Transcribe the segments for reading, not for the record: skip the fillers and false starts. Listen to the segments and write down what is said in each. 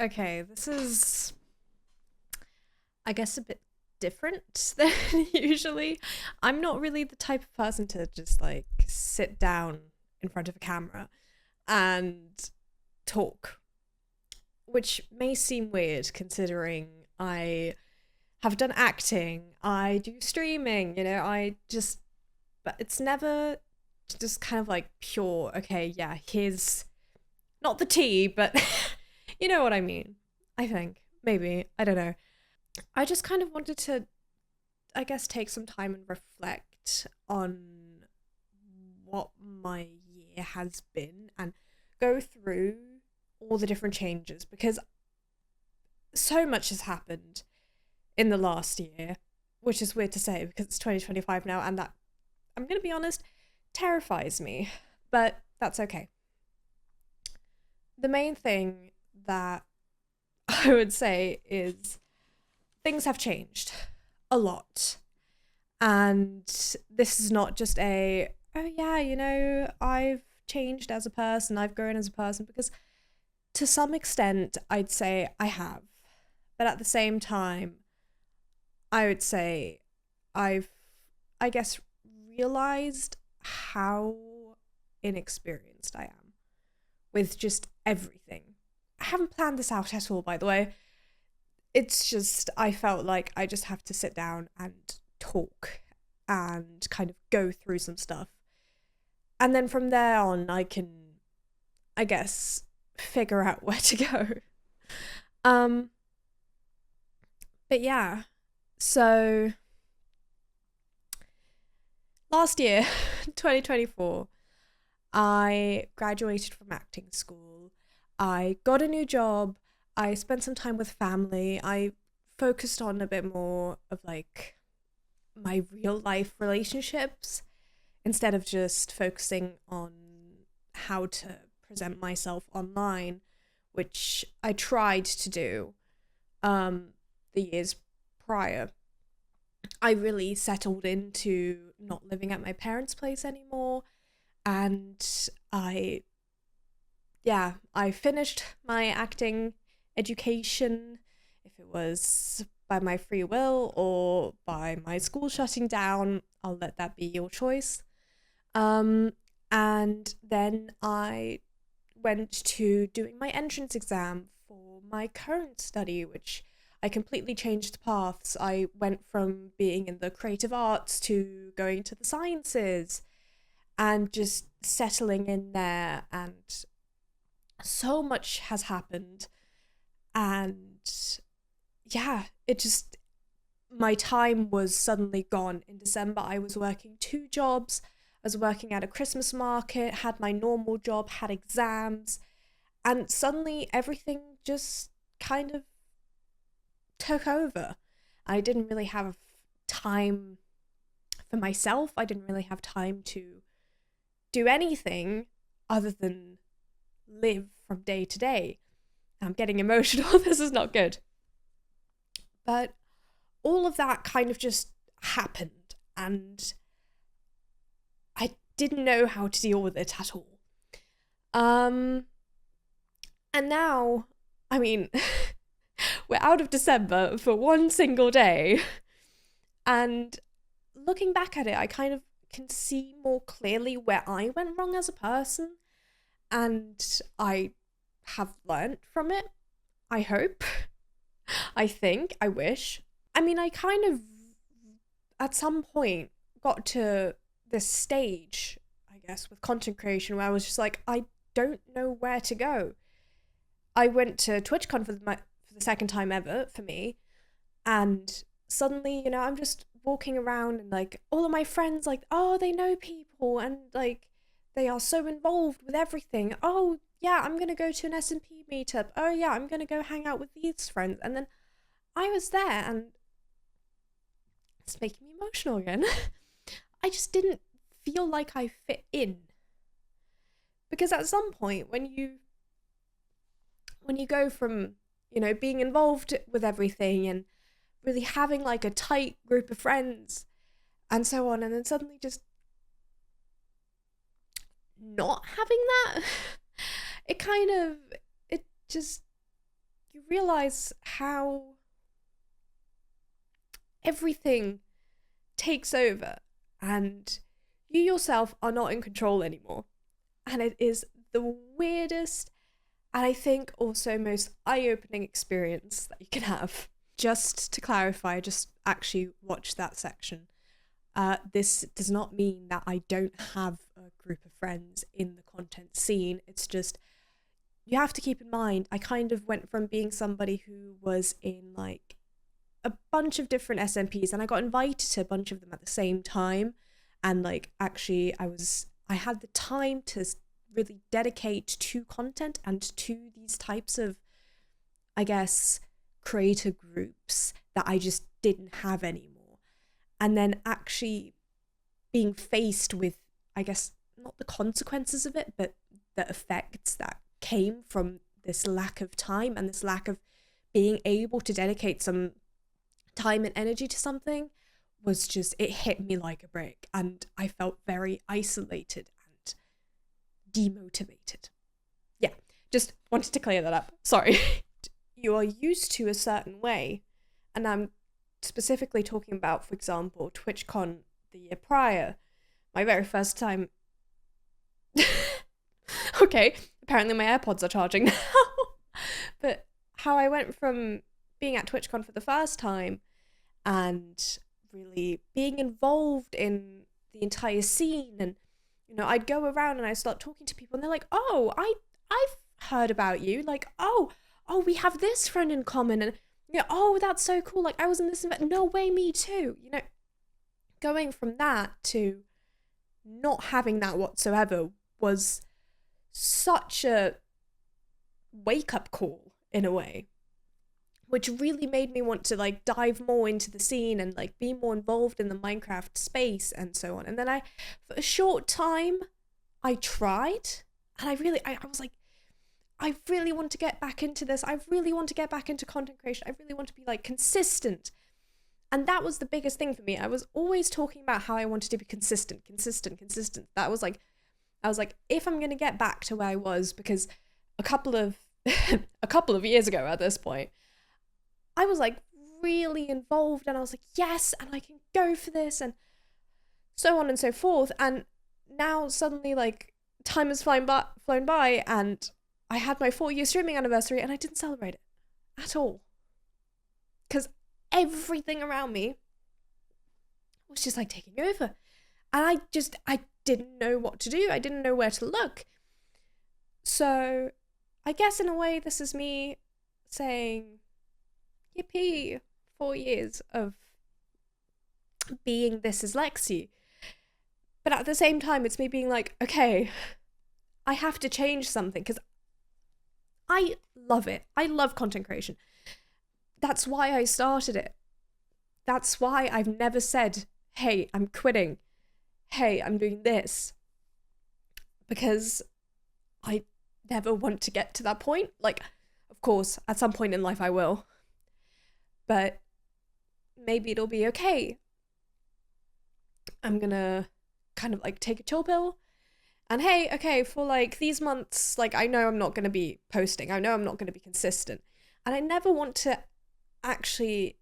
Okay, this is, I guess, a bit different than usually. I'm not really the type of person to just like sit down in front of a camera and talk, which may seem weird considering I have done acting, I do streaming, but it's never just kind of like pure, okay, yeah, here's not the tea, but you know what I mean. I think. Maybe. I don't know. I just kind of wanted to, I guess, take some time and reflect on what my year has been and go through all the different changes because so much has happened in the last year, which is weird to say because it's 2025 now, and that, I'm going to be honest, terrifies me. But that's okay. The main thing that I would say is things have changed a lot. And this is not just oh yeah, I've changed as a person, I've grown as a person, because to some extent, I'd say I have. But at the same time, I would say I've, I guess, realized how inexperienced I am with just everything. I haven't planned this out at all, by the way. It's just, I felt like I just have to sit down and talk and kind of go through some stuff. And then from there on, I can, I guess, figure out where to go. Um, but yeah, so last year, 2024, I graduated from acting school. I got a new job. I spent some time with family. I focused on a bit more of like my real life relationships instead of just focusing on how to present myself online, which I tried to do um, the years prior. I really settled into not living at my parents' place anymore, and I, yeah, I finished my acting education, if it was by my free will or by my school shutting down, I'll let that be your choice. Um, and then I went to doing my entrance exam for my current study, which I completely changed paths. I went from being in the creative arts to going to the sciences and just settling in there. And so much has happened. And yeah, it just, my time was suddenly gone. In December, I was working two jobs. I was working at a Christmas market, had my normal job, had exams, and suddenly everything just kind of took over. I didn't really have time for myself. I didn't really have time to do anything other than live from day to day. I'm getting emotional. This is not good. But all of that kind of just happened, and I didn't know how to deal with it at all. Um, and now, I mean, we're out of December for one single day, and looking back at it, I kind of can see more clearly where I went wrong as a person, and I have learned from it. I hope. I think. I wish. I mean, I kind of, at some point, got to this stage, I guess, with content creation where I was just like, I don't know where to go. I went to TwitchCon for the second time ever for me, and suddenly, I'm just walking around and like all of my friends, like, oh, they know people and like they are so involved with everything. Oh, yeah, I'm gonna go to an SMP meetup. Oh, yeah, I'm gonna go hang out with these friends. And then I was there, and it's making me emotional again. I just didn't feel like I fit in. Because at some point when you go from, being involved with everything and really having like a tight group of friends and so on, and then suddenly just not having that, it kind of, it just you realize how everything takes over and you yourself are not in control anymore. And it is the weirdest and I think also most eye-opening experience that you can have. Just to clarify, just actually watch that section. This does not mean that I don't have a group of friends in the content scene. It's just, you have to keep in mind, I kind of went from being somebody who was in like a bunch of different SMPs and I got invited to a bunch of them at the same time. And like, actually, I had the time to really dedicate to content and to these types of, I guess, creator groups that I just didn't have anymore. And then actually being faced with, I guess, not the consequences of it, but the effects that came from this lack of time and this lack of being able to dedicate some time and energy to something was just, it hit me like a brick. And I felt very isolated and demotivated. Yeah, just wanted to clear that up. Sorry. You are used to a certain way, and I'm specifically talking about, for example, TwitchCon the year prior, my very first time. Okay, apparently my AirPods are charging now. But how I went from being at TwitchCon for the first time and really being involved in the entire scene, and I'd go around and I start talking to people and they're like, oh, I've heard about you, like, oh, we have this friend in common, and oh, that's so cool, like I was in this event, no way, me too. Going from that to not having that whatsoever was such a wake-up call in a way, which really made me want to like dive more into the scene and like be more involved in the Minecraft space and so on. And then for a short time, I tried, and I was like, I really want to get back into this. I really want to get back into content creation. I really want to be like consistent. And that was the biggest thing for me. I was always talking about how I wanted to be consistent. That was like, I was like, if I'm going to get back to where I was, because a couple of years ago at this point, I was like really involved and I was like, yes, and I can go for this and so on and so forth. And now suddenly like time has flown by and I had my 4-year streaming anniversary and I didn't celebrate it at all. Because everything around me was just like taking over. And I didn't know what to do. I didn't know where to look. So I guess in a way this is me saying, yippee, 4 years of being This Is Lexi. But at the same time, it's me being like, okay, I have to change something because I love it. I love content creation. That's why I started it. That's why I've never said, hey, I'm quitting. Hey, I'm doing this. Because I never want to get to that point. Like, of course, at some point in life I will. But maybe it'll be okay. I'm gonna kind of like take a chill pill. And hey, okay, for like these months, like I know I'm not going to be posting. I know I'm not going to be consistent. And I never want to actually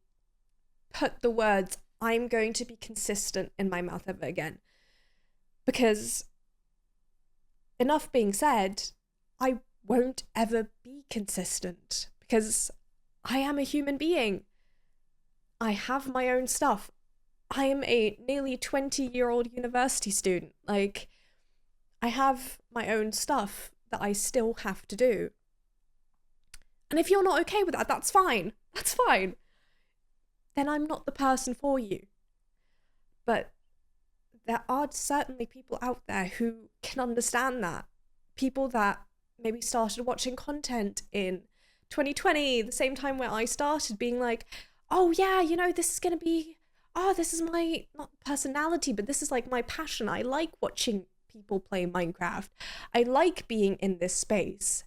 put the words, I'm going to be consistent in my mouth ever again. Because enough being said, I won't ever be consistent because I am a human being. I have my own stuff. I am a nearly 20-year-old university student. Like, I have my own stuff that I still have to do. And if you're not okay with that, that's fine. That's fine. Then I'm not the person for you. But there are certainly people out there who can understand that. People that maybe started watching content in 2020, the same time where I started, being like, oh yeah, this is going to be, this is my, not personality, but this is like my passion. I like watching people play Minecraft. I like being in this space.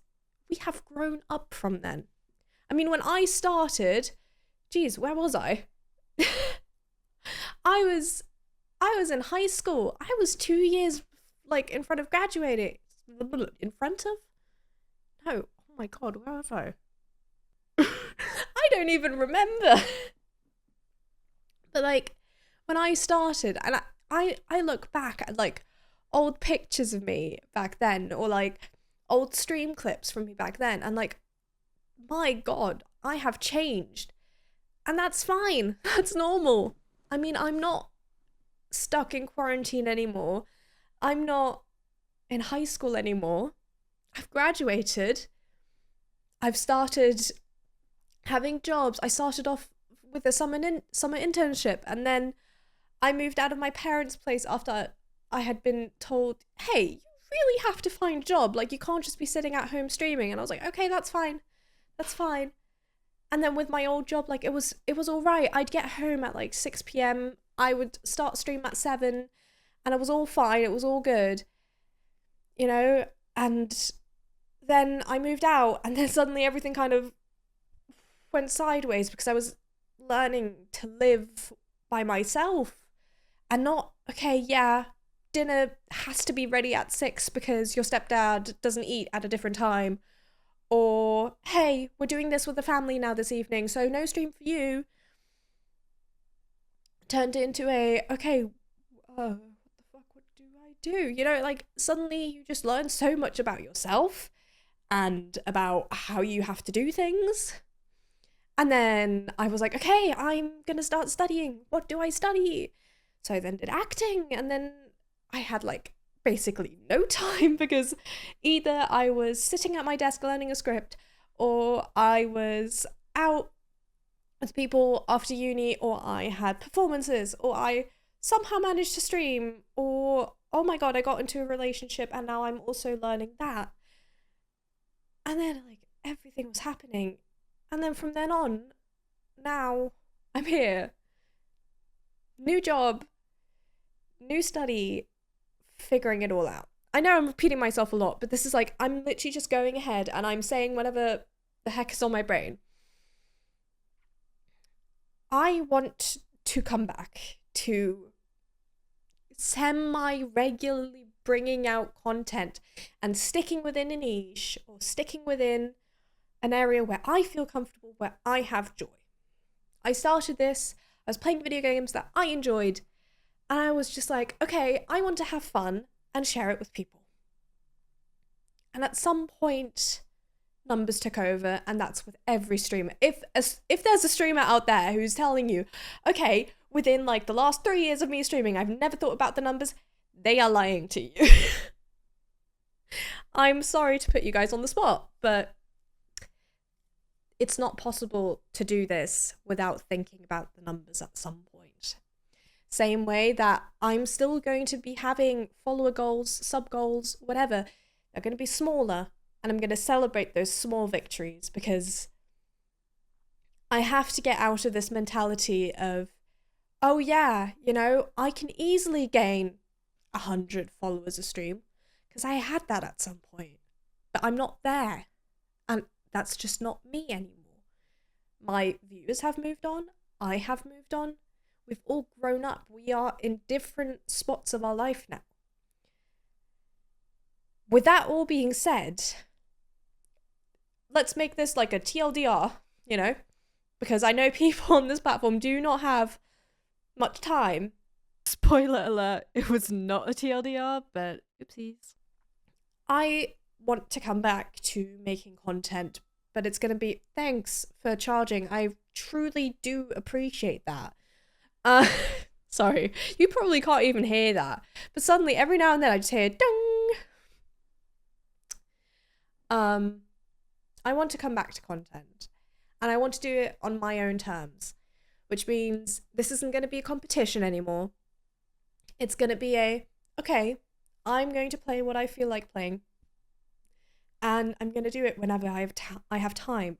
We have grown up from then. I mean, when I started, geez, where was I? I was in high school. I was 2 years like in front of graduating. In front of? No. Oh my god, where was I? don't even remember. But like when I started, and I look back at like old pictures of me back then, or like old stream clips from me back then, and like, my God, I have changed. And that's fine. That's normal. I mean, I'm not stuck in quarantine anymore. I'm not in high school anymore. I've graduated. I've started having jobs. I started off with a summer internship, and then I moved out of my parents' place after I had been told, hey, you really have to find a job. Like, you can't just be sitting at home streaming. And I was like, okay, that's fine. That's fine. And then with my old job, like, it was all right. I'd get home at like 6 p.m. I would start stream at 7, and it was all fine. It was all good, you know? And then I moved out, and then suddenly everything kind of went sideways because I was learning to live by myself and not, okay, yeah, dinner has to be ready at 6 because your stepdad doesn't eat at a different time. Or, hey, we're doing this with the family now this evening, so no stream for you. Turned it into a, okay, what the fuck, what do I do? You know, like, suddenly you just learn so much about yourself and about how you have to do things. And then I was like, okay, I'm gonna start studying. What do I study? So I then did acting, and then I had like basically no time because either I was sitting at my desk learning a script, or I was out with people after uni, or I had performances, or I somehow managed to stream, or oh my God, I got into a relationship and now I'm also learning that. And then like everything was happening. And then from then on, now I'm here. New job, new study, figuring it all out. I know I'm repeating myself a lot, but this is like, I'm literally just going ahead and I'm saying whatever the heck is on my brain. I want to come back to semi-regularly bringing out content and sticking within a niche or sticking within an area where I feel comfortable, where I have joy. I started this, I was playing video games that I enjoyed, and I was just like, okay, I want to have fun and share it with people. And at some point, numbers took over, and that's with every streamer. If there's a streamer out there who's telling you, okay, within like the last 3 years of me streaming, I've never thought about the numbers, they are lying to you. I'm sorry to put you guys on the spot, but it's not possible to do this without thinking about the numbers at some point. Same way that I'm still going to be having follower goals, sub goals, whatever. They're going to be smaller, and I'm going to celebrate those small victories because I have to get out of this mentality of, oh yeah, you know, I can easily gain 100 followers a stream because I had that at some point, but I'm not there. And that's just not me anymore. My viewers have moved on. I have moved on. We've all grown up. We are in different spots of our life now. With that all being said, let's make this like a TLDR, you know, because I know people on this platform do not have much time. Spoiler alert, it was not a TLDR, but oopsies. I want to come back to making content, but it's going to be, thanks for charging. I truly do appreciate that. Sorry, you probably can't even hear that, but suddenly every now and then I just hear ding. I want to come back to content, and I want to do it on my own terms, which means this isn't going to be a competition anymore. It's going to be okay, I'm going to play what I feel like playing, and I'm going to do it whenever I have time.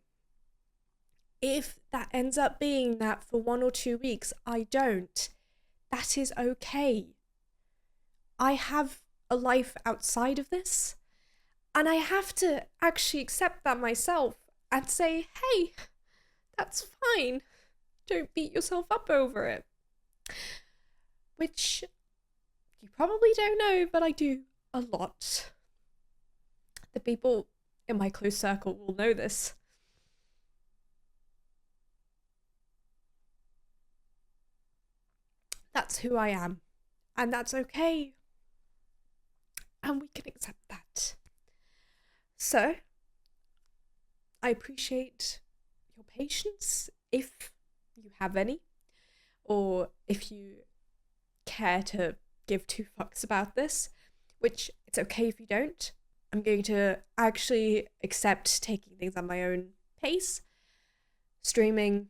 If that ends up being that for 1 or 2 weeks, I don't. That is okay. I have a life outside of this, and I have to actually accept that myself and say, hey, that's fine. Don't beat yourself up over it. Which you probably don't know, but I do a lot. The people in my close circle will know this. That's who I am. And that's okay. And we can accept that. So, I appreciate your patience, if you have any, or if you care to give two fucks about this, which it's okay if you don't. I'm going to actually accept taking things at my own pace, streaming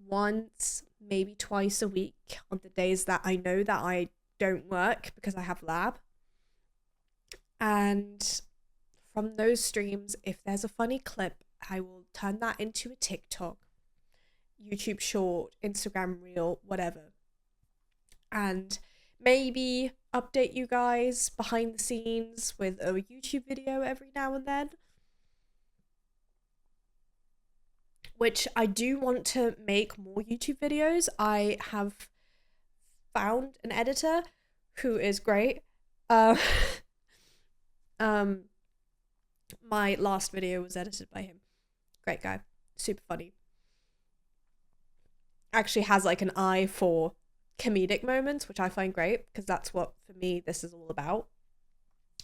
once, maybe twice a week on the days that I know that I don't work because I have lab. And from those streams, if there's a funny clip, I will turn that into a TikTok, YouTube short, Instagram reel, whatever. And maybe update you guys behind the scenes with a YouTube video every now and then. Which I do want to make more YouTube videos. I have found an editor who is great. My last video was edited by him. Great guy. Super funny. Actually has like an eye for comedic moments, which I find great, because that's what, for me, this is all about,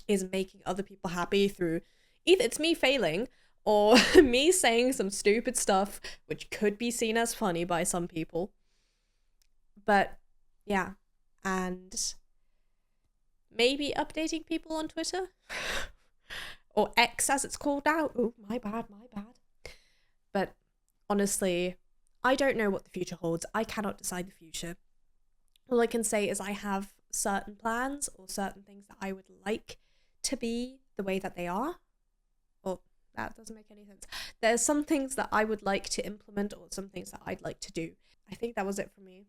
is making other people happy through either it's me failing or me saying some stupid stuff which could be seen as funny by some people. But yeah, and maybe updating people on Twitter or X as it's called now. Oh, my bad. But honestly, I don't know what the future holds. I cannot decide the future. All I can say is I have certain plans or certain things that I would like to be the way that they are. Well, that doesn't make any sense. There's some things that I would like to implement or some things that I'd like to do. I think that was it for me.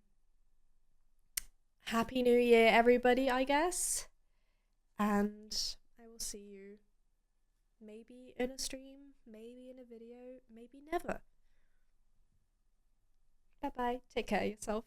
Happy New Year, everybody, I guess. And I will see you maybe in a stream, maybe in a video, maybe never. Bye-bye. Take care of yourself.